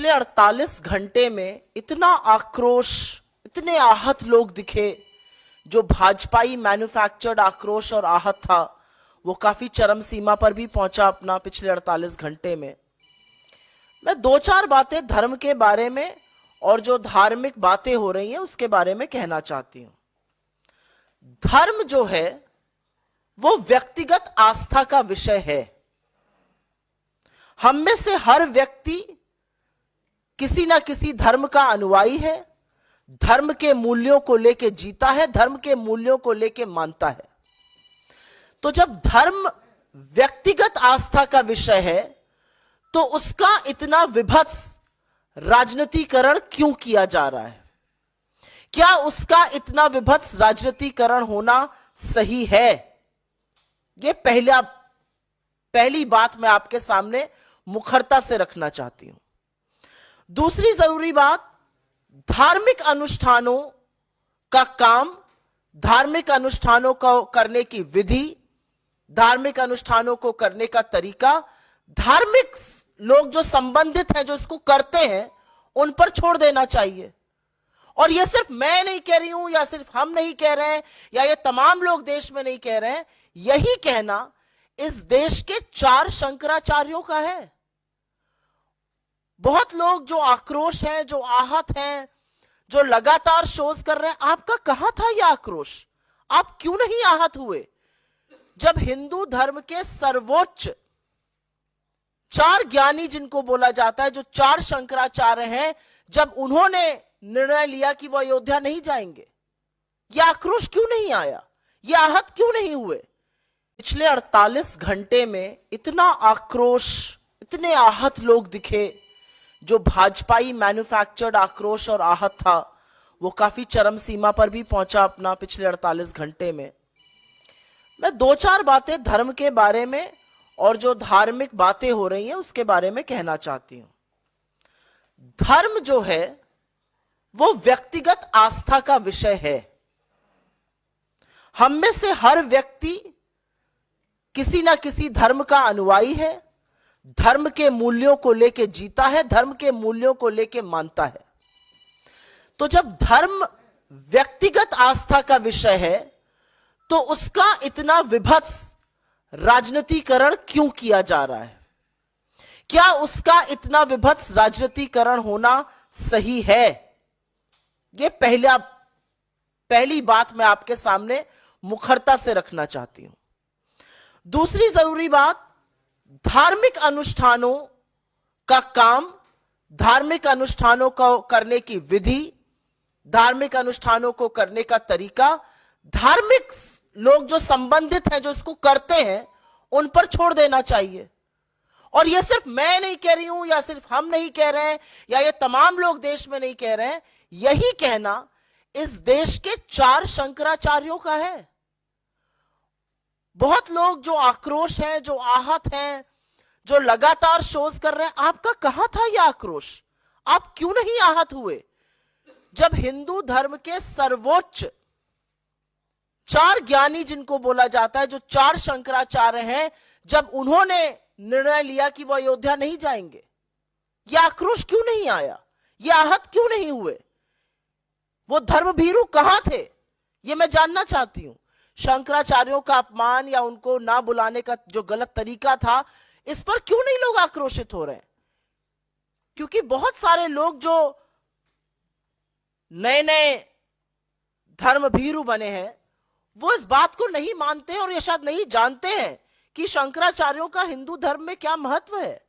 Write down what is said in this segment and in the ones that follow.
पिछले 48 घंटे में इतना आक्रोश, इतने आहत लोग दिखे। जो भाजपाई मैन्युफैक्चर्ड आक्रोश और आहत था वो काफी चरम सीमा पर भी पहुंचा अपना पिछले 48 घंटे में। मैं दो चार बातें धर्म के बारे में और जो धार्मिक बातें हो रही हैं उसके बारे में कहना चाहती हूं। धर्म जो है वो व्यक्तिगत आस्था का विषय है। हम में से हर व्यक्ति किसी ना किसी धर्म का अनुयायी है, धर्म के मूल्यों को लेके जीता है, धर्म के मूल्यों को लेके मानता है। तो जब धर्म व्यक्तिगत आस्था का विषय है तो उसका इतना विभत्स राजनीतिकरण क्यों किया जा रहा है? क्या उसका इतना विभत्स राजनीतिकरण होना सही है? यह पहली बात मैं आपके सामने मुखरता से रखना चाहती हूं। दूसरी जरूरी बात, धार्मिक अनुष्ठानों का काम, धार्मिक अनुष्ठानों को करने की विधि, धार्मिक अनुष्ठानों को करने का तरीका, धार्मिक लोग जो संबंधित हैं, जो इसको करते हैं, उन पर छोड़ देना चाहिए। और यह सिर्फ मैं नहीं कह रही हूं, या सिर्फ हम नहीं कह रहे हैं, या ये तमाम लोग देश में नहीं कह रहे हैं। यही कहना इस देश के 4 शंकराचार्यों का है। बहुत लोग जो आक्रोश हैं, जो आहत हैं, जो लगातार शोज कर रहे हैं, आपका कहां था यह आक्रोश? आप क्यों नहीं आहत हुए जब हिंदू धर्म के सर्वोच्च 4 ज्ञानी जिनको बोला जाता है, जो 4 शंकराचार्य हैं, जब उन्होंने निर्णय लिया कि वो अयोध्या नहीं जाएंगे? यह आक्रोश क्यों नहीं आया? यह आहत क्यों नहीं हुए? पिछले 48 घंटे में इतना आक्रोश, इतने आहत लोग दिखे। जो भाजपाई मैन्युफैक्चर्ड आक्रोश और आहत था वो काफी चरम सीमा पर भी पहुंचा अपना पिछले 48 घंटे में। मैं दो चार बातें धर्म के बारे में और जो धार्मिक बातें हो रही हैं उसके बारे में कहना चाहती हूं। धर्म जो है वो व्यक्तिगत आस्था का विषय है। हम में से हर व्यक्ति किसी ना किसी धर्म का अनुयायी है, धर्म के मूल्यों को लेके जीता है, धर्म के मूल्यों को लेके मानता है। तो जब धर्म व्यक्तिगत आस्था का विषय है तो उसका इतना विभत्स राजनीतिकरण क्यों किया जा रहा है? क्या उसका इतना विभत्स राजनीतिकरण होना सही है? यह पहली बात मैं आपके सामने मुखरता से रखना चाहती हूं। दूसरी जरूरी बात, धार्मिक अनुष्ठानों का काम, धार्मिक अनुष्ठानों को करने की विधि, धार्मिक अनुष्ठानों को करने का तरीका, धार्मिक लोग जो संबंधित हैं, जो इसको करते हैं, उन पर छोड़ देना चाहिए। और यह सिर्फ मैं नहीं कह रही हूं, या सिर्फ हम नहीं कह रहे हैं, या ये तमाम लोग देश में नहीं कह रहे हैं। यही कहना इस देश के 4 शंकराचार्यों का है। बहुत लोग जो आक्रोश हैं, जो आहत हैं, जो लगातार शोज कर रहे हैं, आपका कहां था यह आक्रोश? आप क्यों नहीं आहत हुए जब हिंदू धर्म के सर्वोच्च 4 ज्ञानी जिनको बोला जाता है, जो 4 शंकराचार्य हैं, जब उन्होंने निर्णय लिया कि वो अयोध्या नहीं जाएंगे? यह आक्रोश क्यों नहीं आया? यह आहत क्यों नहीं हुए? वो धर्मभीरू कहां थे? यह मैं जानना चाहती हूं। शंकराचार्यों का अपमान या उनको ना बुलाने का जो गलत तरीका था, इस पर क्यों नहीं लोग आक्रोशित हो रहे हैं? क्योंकि बहुत सारे लोग जो नए नए धर्मभीरू बने हैं वो इस बात को नहीं मानते और ये शायद नहीं जानते हैं कि शंकराचार्यों का हिंदू धर्म में क्या महत्व है।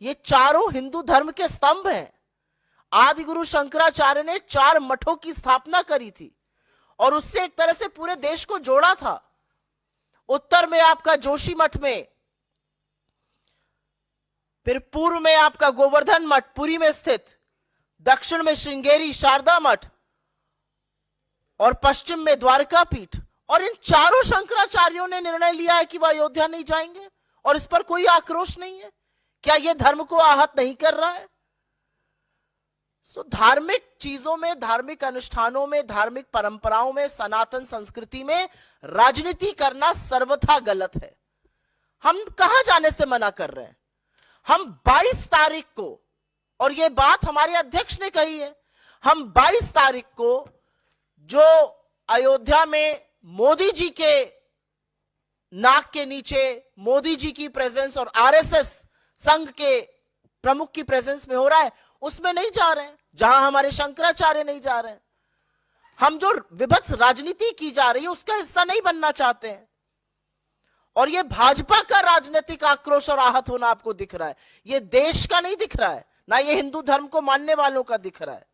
ये चारों हिंदू धर्म के स्तंभ हैं। आदि गुरु शंकराचार्य ने 4 मठों की स्थापना करी थी और उससे एक तरह से पूरे देश को जोड़ा था। उत्तर में आपका जोशी मठ में, फिर पूर्व में आपका गोवर्धन मठ पुरी में स्थित, दक्षिण में श्रृंगेरी शारदा मठ और पश्चिम में द्वारका पीठ। और इन चारों शंकराचार्यों ने निर्णय लिया है कि वह अयोध्या नहीं जाएंगे और इस पर कोई आक्रोश नहीं है। क्या यह धर्म को आहत नहीं कर रहा है? धार्मिक चीजों में, धार्मिक अनुष्ठानों में, धार्मिक परंपराओं में, सनातन संस्कृति में राजनीति करना सर्वथा गलत है। हम कहां जाने से मना कर रहे हैं? हम 22 तारीख को और यह बात हमारे अध्यक्ष ने कही है। हम 22 तारीख को जो अयोध्या में मोदी जी के नाक के नीचे मोदी जी की प्रेजेंस और आरएसएस संघ के प्रमुख की प्रेजेंस में हो रहा है, उसमें नहीं जा रहे हैं, जहां हमारे शंकराचार्य नहीं जा रहे हैं। हम जो विभत्स राजनीति की जा रही है उसका हिस्सा नहीं बनना चाहते हैं। और यह भाजपा का राजनीतिक आक्रोश और आहत होना आपको दिख रहा है, यह देश का नहीं दिख रहा है, ना ये हिंदू धर्म को मानने वालों का दिख रहा है।